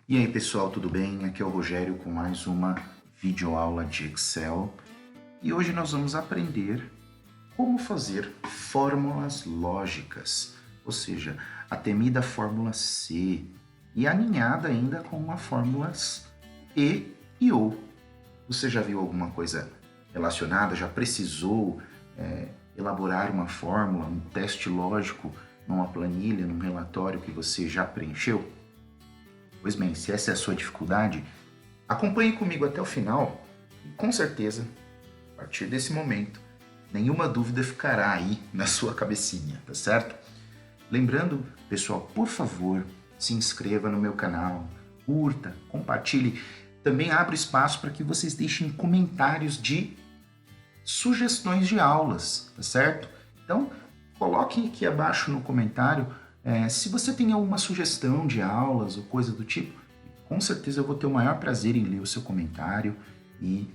E aí pessoal, tudo bem? Aqui é o Rogério com mais uma videoaula de Excel e hoje nós vamos aprender como fazer fórmulas lógicas, ou seja, a temida fórmula C e aninhada ainda com as fórmulas E ou. Você já viu alguma coisa relacionada? Já precisou elaborar uma fórmula, um teste lógico numa planilha, num relatório que você já preencheu? Pois bem, se essa é a sua dificuldade, acompanhe comigo até o final e com certeza, a partir desse momento, nenhuma dúvida ficará aí na sua cabecinha, tá certo? Lembrando, pessoal, por favor, se inscreva no meu canal, curta, compartilhe. Também abro espaço para que vocês deixem comentários de sugestões de aulas, tá certo? Então, coloquem aqui abaixo no comentário se você tem alguma sugestão de aulas ou coisa do tipo. Com certeza eu vou ter o maior prazer em ler o seu comentário e,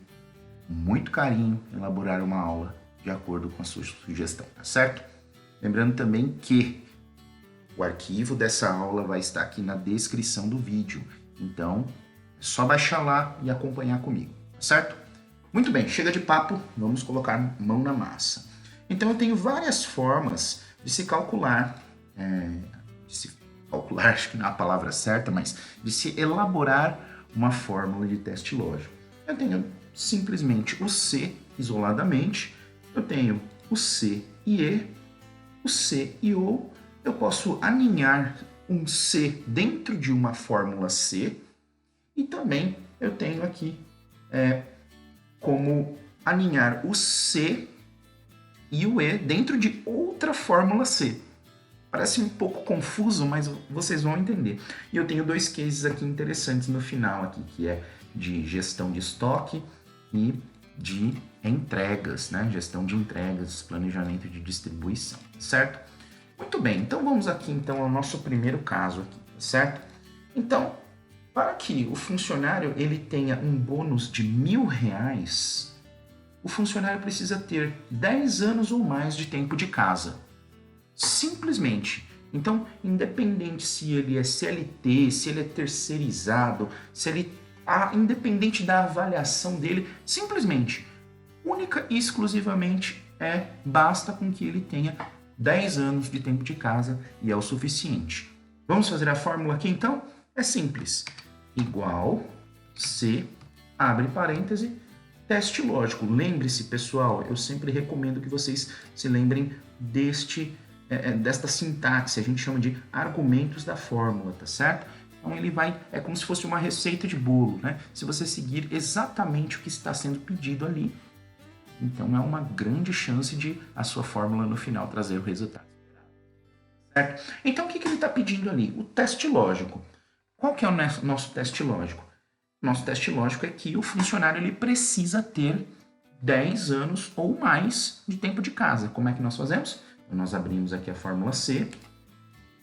com muito carinho, elaborar uma aula de acordo com a sua sugestão, tá certo? Lembrando também que o arquivo dessa aula vai estar aqui na descrição do vídeo, então é só baixar lá e acompanhar comigo, tá certo? Muito bem, chega de papo, vamos colocar mão na massa. Então eu tenho várias formas de se calcular, acho que não é a palavra certa, mas de se elaborar uma fórmula de teste lógico. Eu tenho simplesmente o C isoladamente, eu tenho o C e E, o C e O, eu posso aninhar um C dentro de uma fórmula C e também eu tenho aqui como aninhar o C e o E dentro de outra fórmula C. Parece um pouco confuso, mas vocês vão entender. E eu tenho dois cases aqui interessantes no final, aqui, que é de gestão de estoque e de entregas, né? Gestão de entregas, planejamento de distribuição, certo? Muito bem, então vamos aqui então ao nosso primeiro caso aqui, certo? Então, para que o funcionário ele tenha um bônus de R$1.000, o funcionário precisa ter 10 anos ou mais de tempo de casa. Simplesmente. Então, independente se ele é CLT, se ele é terceirizado, se ele independente da avaliação dele, simplesmente, única e exclusivamente basta com que ele tenha 10 anos de tempo de casa e é o suficiente. Vamos fazer a fórmula aqui então? É simples. Igual C, abre parêntese, teste lógico. Lembre-se, pessoal, eu sempre recomendo que vocês se lembrem desta sintaxe, a gente chama de argumentos da fórmula, tá certo? Então ele é como se fosse uma receita de bolo, né? Se você seguir exatamente o que está sendo pedido ali, então é uma grande chance de a sua fórmula no final trazer o resultado. Certo? Então o que ele está pedindo ali? O teste lógico. Qual que é o nosso teste lógico? Nosso teste lógico é que o funcionário ele precisa ter 10 anos ou mais de tempo de casa. Como é que nós fazemos? Nós abrimos aqui a fórmula C,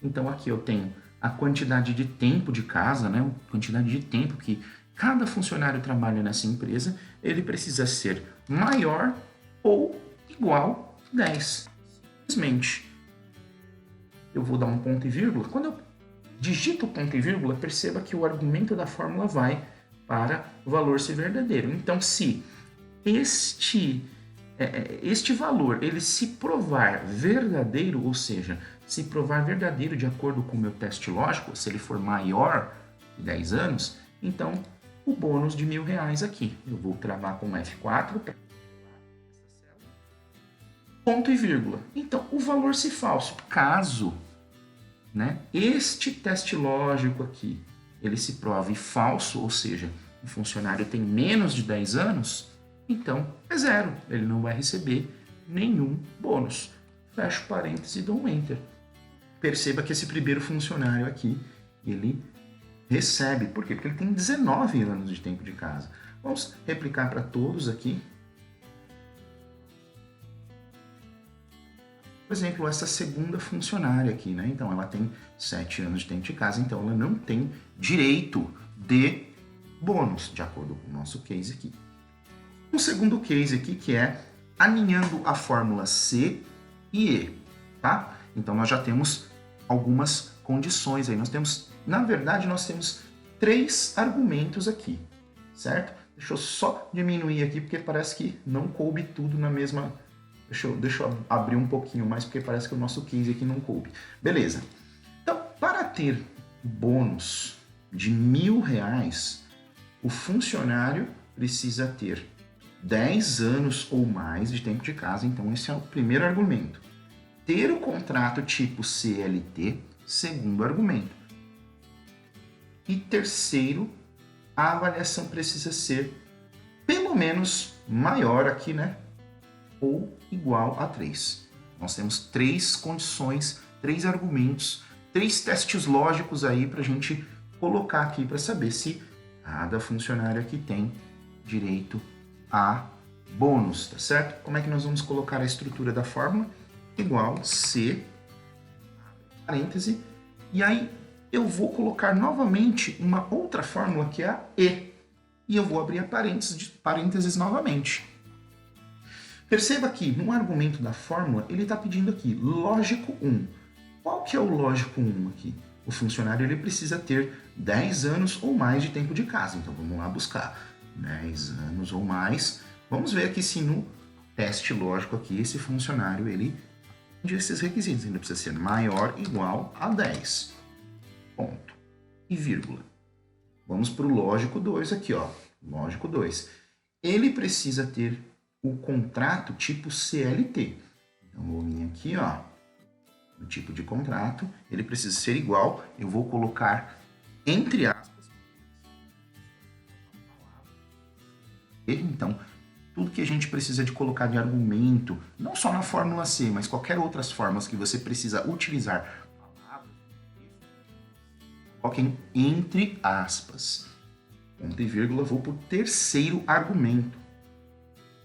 então aqui eu tenho a quantidade de tempo de casa, né? A quantidade de tempo que cada funcionário trabalha nessa empresa, ele precisa ser maior ou igual a 10. Simplesmente, eu vou dar um ponto e vírgula. Quando eu digito ponto e vírgula, perceba que o argumento da fórmula vai para o valor ser verdadeiro. Então, se este valor ele se provar verdadeiro, ou seja, se provar verdadeiro de acordo com o meu teste lógico, se ele for maior de 10 anos, então o bônus de R$1.000 aqui. Eu vou travar com F4, ponto e vírgula. Então, o valor se falso, caso este teste lógico aqui ele se prove falso, ou seja, o funcionário tem menos de 10 anos, então é zero, ele não vai receber nenhum bônus. Fecho parênteses e dou um Enter. Perceba que esse primeiro funcionário aqui, ele recebe, por quê? Porque ele tem 19 anos de tempo de casa. Vamos replicar para todos aqui. Por exemplo, essa segunda funcionária aqui, né? Então ela tem 7 anos de tempo de casa, então ela não tem direito de bônus, de acordo com o nosso case aqui. Um segundo case aqui que é alinhando a fórmula C e E, tá? Então nós já temos algumas condições aí. Na verdade, nós temos 3 argumentos aqui, certo? Deixa eu só diminuir aqui, porque parece que não coube tudo na mesma... Deixa eu abrir um pouquinho mais, porque parece que o nosso case aqui não coube. Beleza. Então, para ter bônus de R$1.000, o funcionário precisa ter 10 anos ou mais de tempo de casa. Então, esse é o primeiro argumento. Ter o contrato tipo CLT, segundo argumento. E terceiro, a avaliação precisa ser pelo menos maior aqui, né? Ou igual a 3. Nós temos 3 condições, 3 argumentos, 3 testes lógicos aí para a gente colocar aqui para saber se cada funcionário aqui tem direito a bônus, tá certo? Como é que nós vamos colocar a estrutura da fórmula? Igual C, parêntese, e aí eu vou colocar novamente uma outra fórmula que é a E, e eu vou abrir a parênteses novamente. Perceba que no argumento da fórmula ele está pedindo aqui lógico 1. Qual que é o lógico 1 aqui? O funcionário ele precisa ter 10 anos ou mais de tempo de casa. Então vamos lá buscar 10 anos ou mais. Vamos ver aqui se no teste lógico aqui esse funcionário ele atende esses requisitos. Ele precisa ser maior ou igual a 10. Ponto. E vírgula. Vamos para o lógico 2 aqui, ó. Lógico 2. Ele precisa ter o contrato tipo CLT. Então vou vir aqui, ó. O tipo de contrato, ele precisa ser igual. Eu vou colocar entre aspas. Então, tudo que a gente precisa de colocar de argumento, não só na fórmula C, mas qualquer outras formas que você precisa utilizar palavras, coloquem entre aspas. Ponto e vírgula, vou para o terceiro argumento.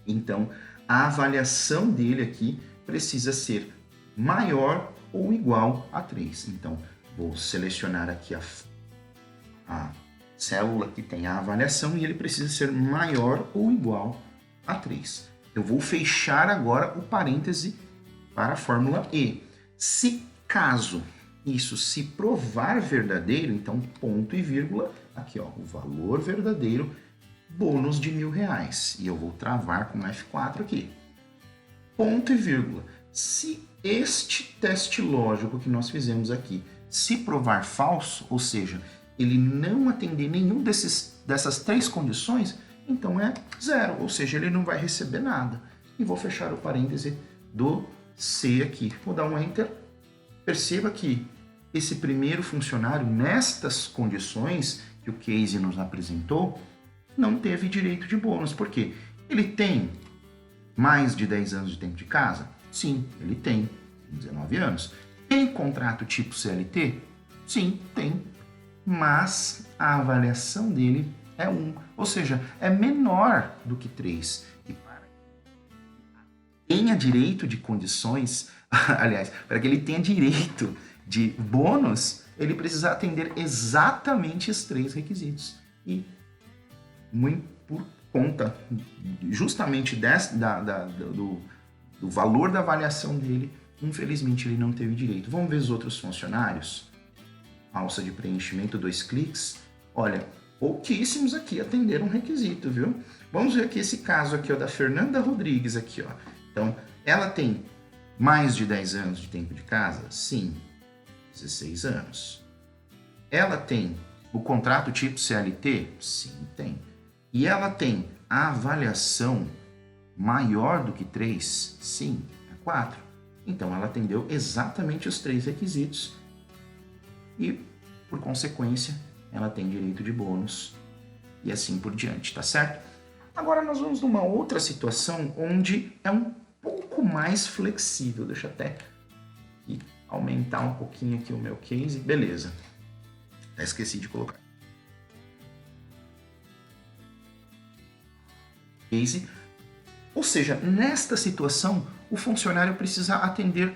Então, a avaliação dele aqui precisa ser maior ou igual a 3. Então, vou selecionar aqui a célula que tem a avaliação e ele precisa ser maior ou igual a 3. Eu vou fechar agora o parêntese para a fórmula E. Se caso isso se provar verdadeiro, então ponto e vírgula, aqui ó, o valor verdadeiro, bônus de R$1.000. E eu vou travar com F4 aqui. Ponto e vírgula. Se este teste lógico que nós fizemos aqui se provar falso, ou seja, ele não atender nenhum dessas 3 condições, então é 0, ou seja, ele não vai receber nada. E vou fechar o parêntese do C aqui. Vou dar um Enter. Perceba que esse primeiro funcionário, nestas condições que o case nos apresentou, não teve direito de bônus. Por quê? Ele tem mais de 10 anos de tempo de casa? Sim, ele tem. 19 anos. Tem contrato tipo CLT? Sim, tem. Mas a avaliação dele é 1. Ou seja, é menor do que 3. E para que tenha direito de condições, aliás, para que ele tenha direito de bônus, ele precisa atender exatamente os 3 requisitos. E muito por conta justamente do valor da avaliação dele, infelizmente ele não teve direito. Vamos ver os outros funcionários? Alça de preenchimento, 2 cliques. Olha, pouquíssimos aqui atenderam o requisito, viu? Vamos ver aqui esse caso aqui, ó, da Fernanda Rodrigues aqui, ó. Então, ela tem mais de 10 anos de tempo de casa? Sim, 16 anos. Ela tem o contrato tipo CLT? Sim, tem. E ela tem a avaliação maior do que 3? Sim, é 4. Então, ela atendeu exatamente os 3 requisitos e, por consequência, ela tem direito de bônus e assim por diante, tá certo? Agora, nós vamos numa outra situação onde é um pouco mais flexível. Deixa eu até aumentar um pouquinho aqui o meu case. Beleza. Até esqueci de colocar. Case. Ou seja, nesta situação, o funcionário precisa atender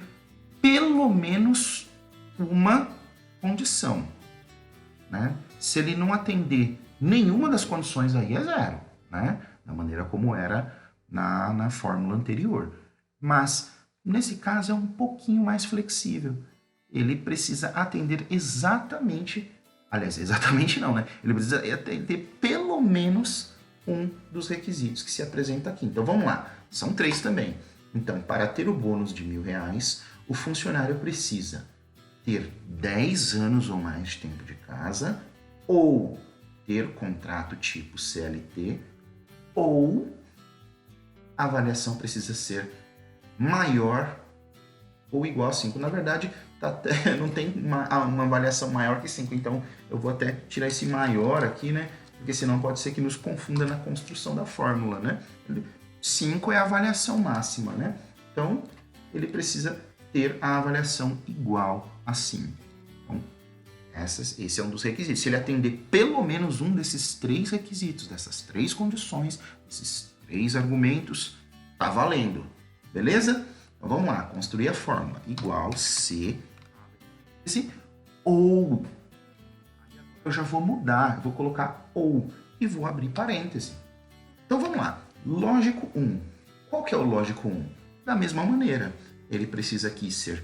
pelo menos uma condição, né? Se ele não atender nenhuma das condições, aí é 0, né? Da maneira como era na fórmula anterior. Mas, nesse caso, é um pouquinho mais flexível. Ele precisa atender exatamente Aliás, exatamente não, né? Ele precisa ter pelo menos um dos requisitos que se apresenta aqui. Então vamos lá, são 3 também. Então, para ter o bônus de R$ 1.000, o funcionário precisa ter 10 anos ou mais de tempo de casa, ou ter contrato tipo CLT, ou a avaliação precisa ser maior ou igual a 5. Na verdade, não tem uma avaliação maior que 5, então eu vou até tirar esse maior aqui, né? Porque senão pode ser que nos confunda na construção da fórmula, né? 5 é a avaliação máxima, né? Então, ele precisa ter a avaliação igual a 5. Então, esse é um dos requisitos. Se ele atender pelo menos um desses 3 requisitos, dessas 3 condições, esses 3 argumentos, tá valendo. Beleza? Então, vamos lá. Construir a fórmula. Igual C, ou. Eu já vou mudar. Eu vou colocar ou e vou abrir parêntese. Então, vamos lá. Lógico 1. Qual que é o lógico 1? Da mesma maneira. Ele precisa aqui ser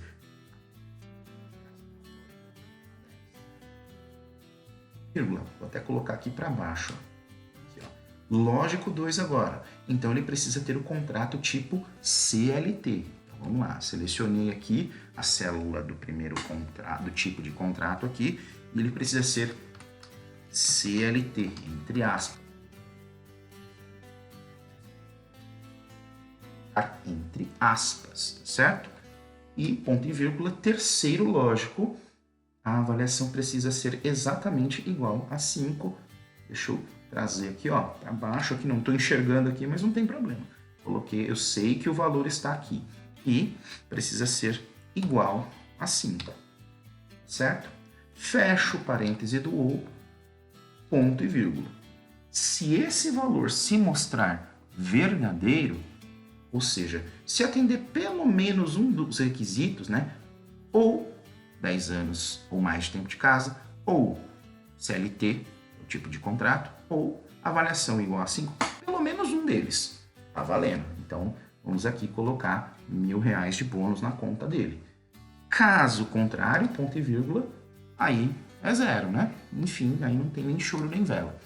vírgula. Vou até colocar aqui para baixo. Aqui, ó. Lógico 2 agora. Então, ele precisa ter o contrato tipo CLT. Então, vamos lá. Selecionei aqui a célula do primeiro contrato, do tipo de contrato aqui. E ele precisa ser CLT, entre aspas. Entre aspas, certo? E ponto e vírgula, terceiro lógico, a avaliação precisa ser exatamente igual a 5. Deixa eu trazer aqui, ó, para baixo, aqui não estou enxergando aqui, mas não tem problema. Coloquei, eu sei que o valor está aqui e precisa ser igual a 5, certo? Fecho o parêntese do ou, ponto e vírgula. Se esse valor se mostrar verdadeiro, ou seja, se atender pelo menos um dos requisitos, né? Ou 10 anos ou mais de tempo de casa, ou CLT, o tipo de contrato, ou avaliação igual a 5, pelo menos um deles. Tá valendo. Então, vamos aqui colocar R$ 1.000 de bônus na conta dele. Caso contrário, ponto e vírgula, aí é 0, né? Enfim, aí não tem nem choro nem vela.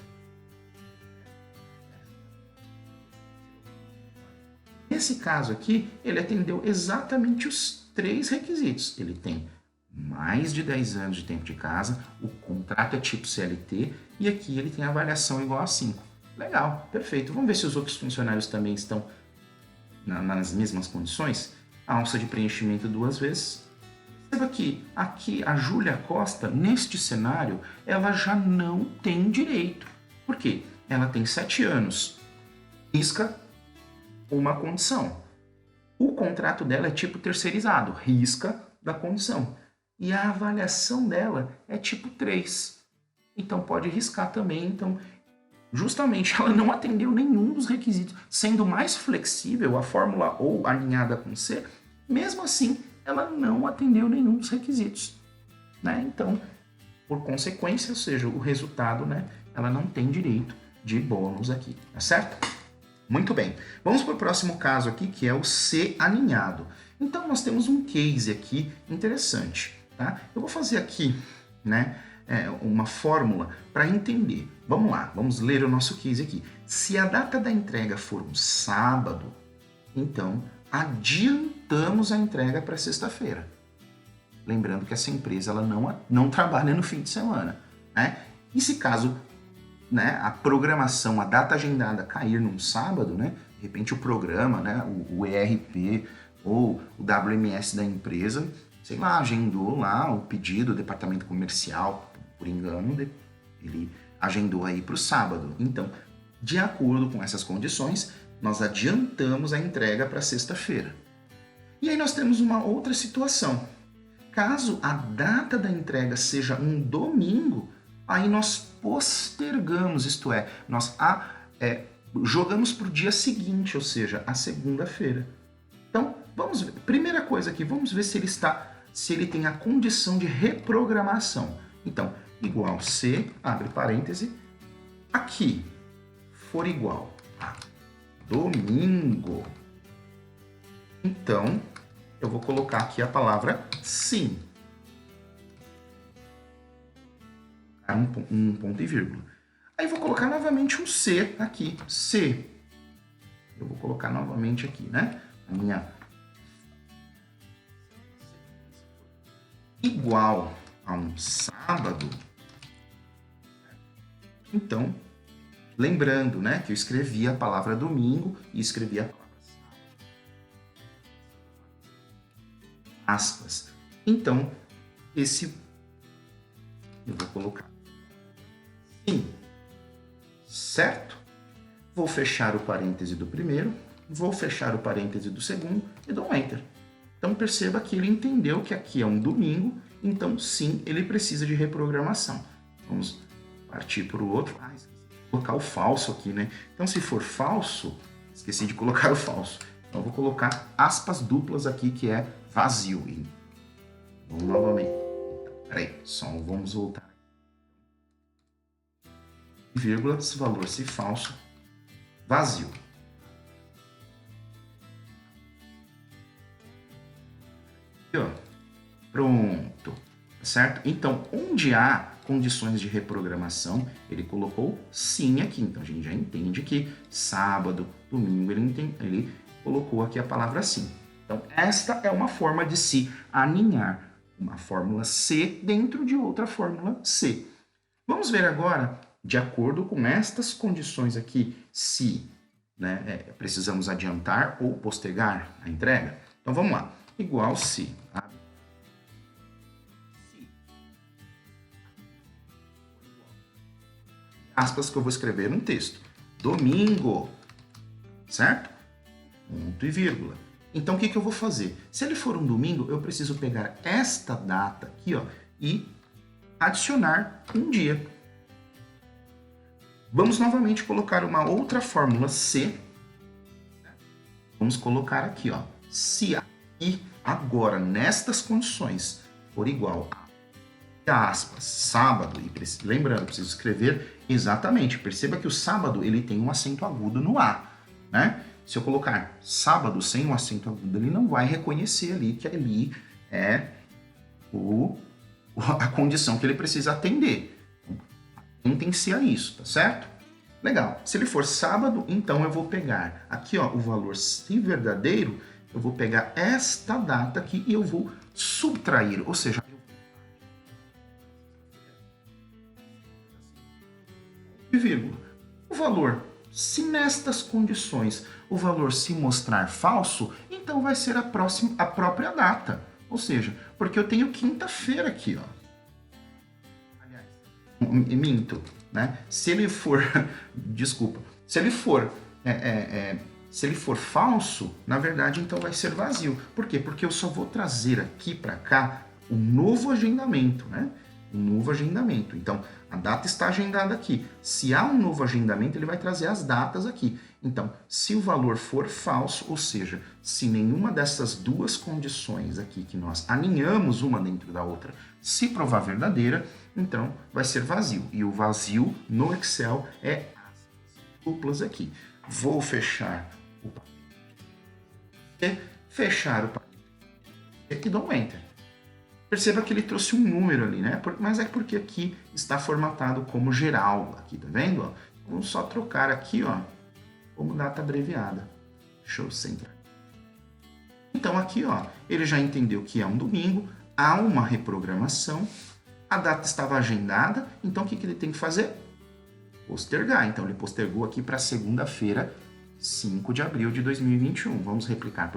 Nesse caso aqui, ele atendeu exatamente os 3 requisitos. Ele tem mais de 10 anos de tempo de casa, o contrato é tipo CLT e aqui ele tem a avaliação igual a 5. Legal, perfeito. Vamos ver se os outros funcionários também estão nas mesmas condições. A alça de preenchimento 2 vezes. Perceba que aqui a Júlia Costa, neste cenário, ela já não tem direito. Por quê? Ela tem 7 anos. Risca uma condição. O contrato dela é tipo terceirizado, risca da condição. E a avaliação dela é tipo 3. Então pode riscar também. Então, justamente ela não atendeu nenhum dos requisitos. Sendo mais flexível a fórmula ou alinhada com C, mesmo assim ela não atendeu nenhum dos requisitos, né? Então, por consequência, ou seja, o resultado, né, ela não tem direito de bônus aqui, tá certo? Muito bem, vamos para o próximo caso aqui, que é o C alinhado. Então, nós temos um case aqui interessante, tá? Eu vou fazer aqui, né, uma fórmula para entender. Vamos lá, vamos ler o nosso case aqui. Se a data da entrega for um sábado, então adiantamos a entrega para sexta-feira. Lembrando que essa empresa ela não trabalha no fim de semana, né? E se caso, né, a programação, a data agendada cair num sábado, né, de repente o programa, né, o ERP ou o WMS da empresa, sei lá, agendou lá o pedido do departamento comercial, por engano, ele agendou aí para o sábado. Então, de acordo com essas condições, nós adiantamos a entrega para sexta-feira. E aí nós temos uma outra situação. Caso a data da entrega seja um domingo, aí nós postergamos, isto é, nós jogamos para o dia seguinte, ou seja, a segunda-feira. Então, vamos ver. Primeira coisa aqui, vamos ver se ele tem a condição de reprogramação. Então, igual C, abre parêntese, aqui for igual a domingo. Então, eu vou colocar aqui a palavra sim. um ponto e vírgula. Aí vou colocar novamente um C aqui, C. Eu vou colocar novamente aqui, né? A minha igual a um sábado. Então, lembrando, né, que eu escrevi a palavra domingo e escrevi a palavra sábado. Aspas. Então, esse eu vou colocar sim, certo? Vou fechar o parêntese do primeiro, vou fechar o parêntese do segundo e dou um Enter. Então perceba que ele entendeu que aqui é um domingo, então sim, ele precisa de reprogramação. Vamos partir para o outro. Esqueci de colocar o falso aqui, né? Então se for falso, esqueci de colocar o falso. Então eu vou colocar aspas duplas aqui, que é vazio. Vamos novamente. Peraí, só vamos voltar. Vírgula, se valor se falso, vazio. Aqui, ó. Pronto, certo? Então, onde há condições de reprogramação, ele colocou sim aqui. Então, a gente já entende que sábado, domingo, ele colocou aqui a palavra sim. Então, esta é uma forma de se aninhar uma fórmula C dentro de outra fórmula C. Vamos ver agora, de acordo com estas condições aqui, se precisamos adiantar ou postergar a entrega. Então, vamos lá. Igual se... aspas que eu vou escrever no texto. Domingo, certo? Ponto e vírgula. Então, o que eu vou fazer? Se ele for um domingo, eu preciso pegar esta data aqui, ó, e adicionar um dia. Vamos novamente colocar uma outra fórmula C. Vamos colocar aqui, ó, se aqui, agora, nestas condições, for igual a aspas, sábado, e lembrando, preciso escrever exatamente, perceba que o sábado ele tem um acento agudo no A, né? Se eu colocar sábado sem um acento agudo, ele não vai reconhecer ali que ali é a condição que ele precisa atender. Atentem-se a isso, tá certo? Legal. Se ele for sábado, então eu vou pegar aqui, ó, o valor se verdadeiro, eu vou pegar esta data aqui e eu vou subtrair, ou seja, vírgula. O valor, se nestas condições o valor se mostrar falso, então vai ser a própria data. Ou seja, porque eu tenho quinta-feira aqui, ó. Aliás, minto, né? Se ele for, desculpa, se ele for falso, na verdade, então vai ser vazio. Por quê? Porque eu só vou trazer aqui para cá um novo agendamento, né? Um novo agendamento. Então, a data está agendada aqui. Se há um novo agendamento, ele vai trazer as datas aqui. Então, se o valor for falso, ou seja, se nenhuma dessas duas condições aqui que nós alinhamos uma dentro da outra se provar verdadeira, então vai ser vazio. E o vazio no Excel é duplas aqui. Vou fechar o fechar o e dou um Enter. Perceba que ele trouxe um número ali, né? Mas é porque aqui está formatado como geral, aqui, tá vendo? Ó? Vamos só trocar aqui, ó, como data abreviada. Deixa eu centrar. Então aqui, ó, ele já entendeu que é um domingo, há uma reprogramação, a data estava agendada, então o que ele tem que fazer? Postergar. Então ele postergou aqui para segunda-feira, 5 de abril de 2021. Vamos replicar.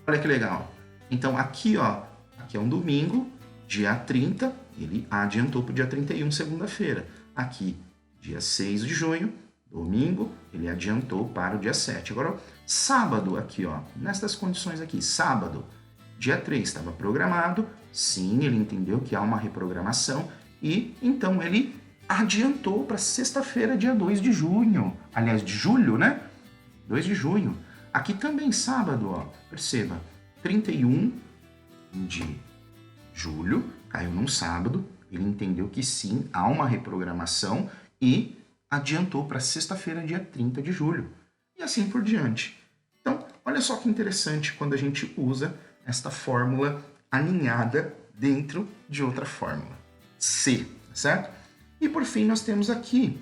Olha que legal. Então aqui, ó, aqui é um domingo, dia 30, ele adiantou para o dia 31, segunda-feira. Aqui, dia 6 de junho, domingo, ele adiantou para o dia 7. Agora, sábado aqui, ó, nestas condições aqui, sábado, dia 3 estava programado, sim, ele entendeu que há uma reprogramação e então ele adiantou para sexta-feira, dia 2 de junho. Aliás, de julho, né? 2 de junho. Aqui também sábado, ó, perceba, 31 de julho, caiu num sábado, ele entendeu que sim, há uma reprogramação e adiantou para sexta-feira, dia 30 de julho. E assim por diante. Então, olha só que interessante quando a gente usa esta fórmula alinhada dentro de outra fórmula. C, certo? E por fim nós temos aqui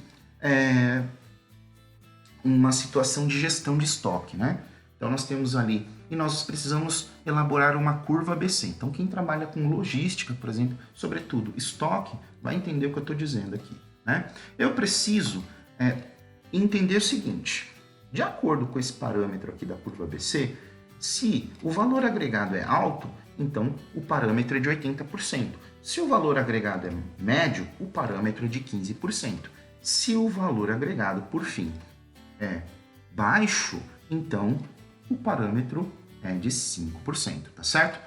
uma situação de gestão de estoque, né? Então nós temos ali, e nós precisamos elaborar uma curva ABC. Então quem trabalha com logística, por exemplo, sobretudo estoque, vai entender o que eu estou dizendo aqui, né? Eu preciso entender o seguinte, de acordo com esse parâmetro aqui da curva ABC, se o valor agregado é alto, então o parâmetro é de 80%. Se o valor agregado é médio, o parâmetro é de 15%. Se o valor agregado, por fim, é baixo, então o parâmetro é de 5%, tá certo?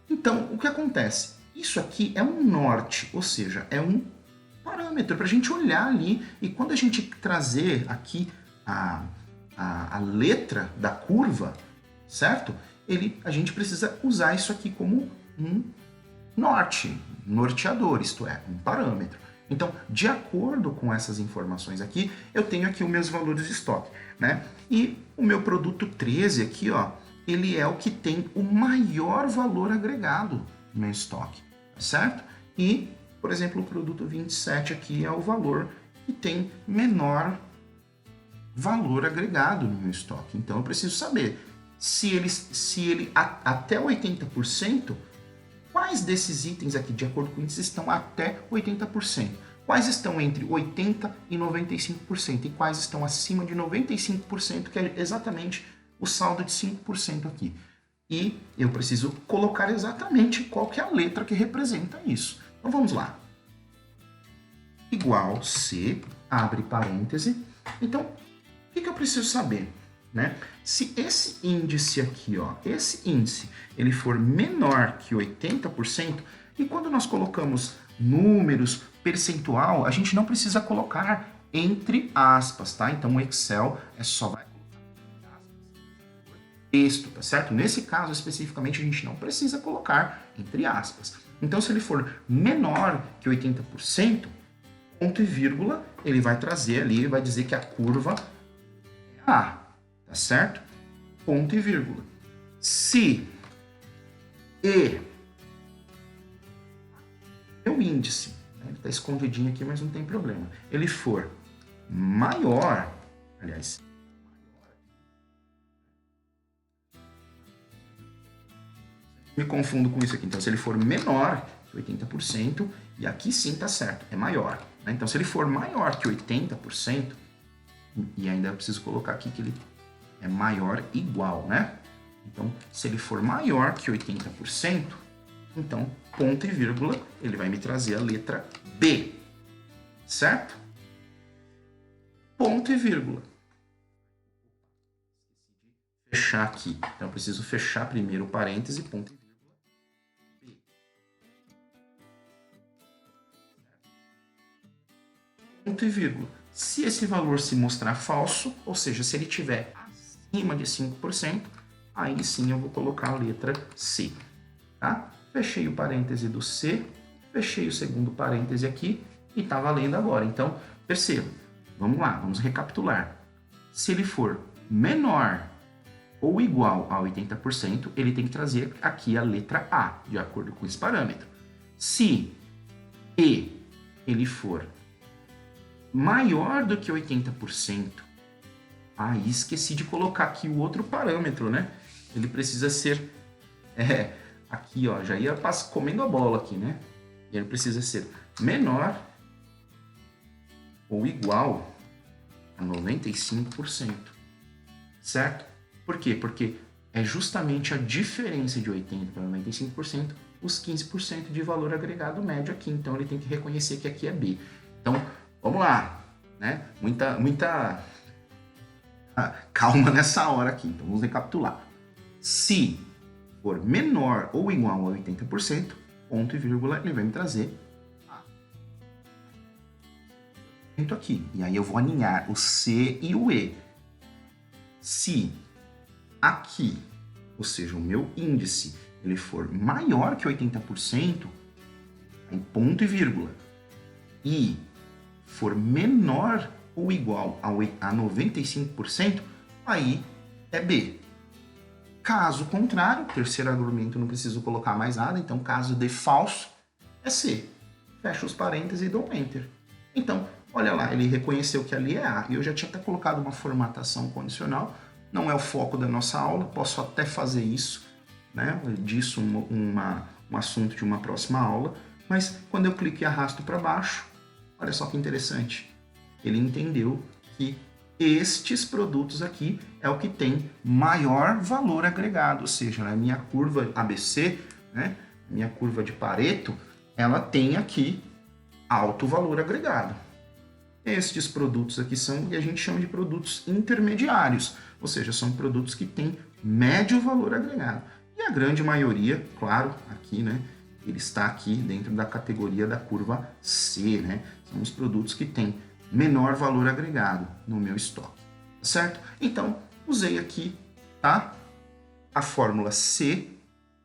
Então, o que acontece? Isso aqui é um norte, ou seja, é um parâmetro para a gente olhar ali e quando a gente trazer aqui a letra da curva, certo? A gente precisa usar isso aqui como um norteador, isto é, um parâmetro. Então, de acordo com essas informações aqui, eu tenho aqui os meus valores de estoque, né? E o meu produto 13 aqui, ó, ele é o que tem o maior valor agregado no meu estoque, tá certo? E, por exemplo, o produto 27 aqui é o valor que tem menor valor agregado no meu estoque. Então, eu preciso saber se ele até 80%, quais desses itens aqui, de acordo com o índice, estão até 80%? Quais estão entre 80% e 95%? E quais estão acima de 95%, que é exatamente o saldo de 5% aqui? E eu preciso colocar exatamente qual que é a letra que representa isso. Então vamos lá. Igual C, abre parêntese. Então, o que eu preciso saber? Né? Se esse índice aqui, ó, esse índice, ele for menor que 80%, e quando nós colocamos números, percentual, a gente não precisa colocar entre aspas, tá? Então o Excel só vai colocar texto, tá certo? Nesse caso especificamente a gente não precisa colocar entre aspas. Então se ele for menor que 80%, ponto e vírgula, ele vai trazer ali, vai dizer que a curva é A. Tá certo? Ponto e vírgula. Se meu índice, né, ele está escondidinho aqui, mas não tem problema, ele for maior, aliás, me confundo com isso aqui, então se ele for menor que 80%, e aqui sim tá certo, é maior, né? Então se ele for maior que 80%, e ainda eu preciso colocar aqui que ele é maior igual, né? Então, se ele for maior que 80%, então, ponto e vírgula, ele vai me trazer a letra B, certo? Ponto e vírgula. Fechar aqui. Então, eu preciso fechar primeiro o parêntese, ponto e vírgula, B. Ponto e vírgula. Se esse valor se mostrar falso, ou seja, se ele tiver acima de 5%, aí sim eu vou colocar a letra C, tá? Fechei o parêntese do C, fechei o segundo parêntese aqui e tá valendo agora. Então, perceba, vamos lá, vamos recapitular. Se ele for menor ou igual a 80%, ele tem que trazer aqui a letra A, de acordo com esse parâmetro. Se ele for maior do que 80%, aí esqueci de colocar aqui o outro parâmetro, né? Ele precisa ser, aqui ó, já ia comendo a bola aqui, né? E ele precisa ser menor ou igual a 95%, certo? Por quê? Porque é justamente a diferença de 80% para 95%, os 15% de valor agregado médio aqui. Então ele tem que reconhecer que aqui é B. Então, vamos lá, né? Muita calma nessa hora aqui, então vamos recapitular. Se for menor ou igual a 80%, ponto e vírgula, ele vai me trazer A. Aqui. E aí eu vou alinhar o C e o E. Se aqui, ou seja, o meu índice, ele for maior que 80%, aí ponto e vírgula, e for menor ou igual a 95%, aí é B. Caso contrário, terceiro argumento, não preciso colocar mais nada, então caso dê falso, é C. fecho os parênteses e dou Enter. Então, olha lá, ele reconheceu que ali é A. E eu já tinha até colocado uma formatação condicional. Não é o foco da nossa aula, posso até fazer isso, né? Disso um assunto de uma próxima aula. Mas quando eu clico e arrasto para baixo, olha só que interessante. Ele entendeu que estes produtos aqui é o que tem maior valor agregado, ou seja, na minha curva ABC, né, minha curva de Pareto, ela tem aqui alto valor agregado. Estes produtos aqui são o que a gente chama de produtos intermediários, ou seja, são produtos que têm médio valor agregado. E a grande maioria, claro, aqui, né, ele está aqui dentro da categoria da curva C, né, são os produtos que têm menor valor agregado no meu estoque, certo? Então, usei aqui, tá? A fórmula C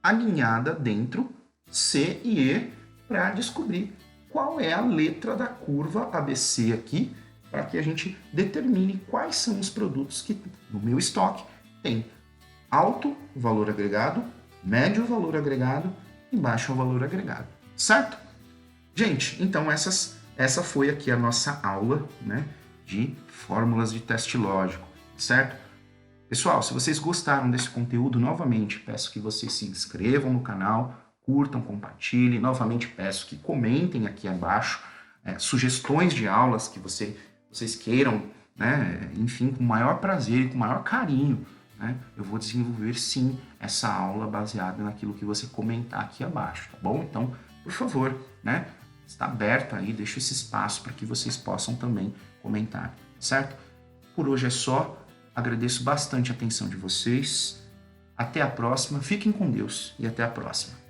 alinhada dentro C e E para descobrir qual é a letra da curva ABC aqui, para que a gente determine quais são os produtos que no meu estoque tem alto valor agregado, médio valor agregado e baixo valor agregado, certo? Gente, então essa foi aqui a nossa aula, né, de fórmulas de teste lógico, certo? Pessoal, se vocês gostaram desse conteúdo, novamente peço que vocês se inscrevam no canal, curtam, compartilhem. Novamente peço que comentem aqui abaixo sugestões de aulas que vocês queiram, né, enfim, com o maior prazer e com o maior carinho, né, eu vou desenvolver sim essa aula baseada naquilo que você comentar aqui abaixo, tá bom? Então, por favor, né? Está aberto aí, deixo esse espaço para que vocês possam também comentar, certo? Por hoje é só, agradeço bastante a atenção de vocês, até a próxima, fiquem com Deus e até a próxima.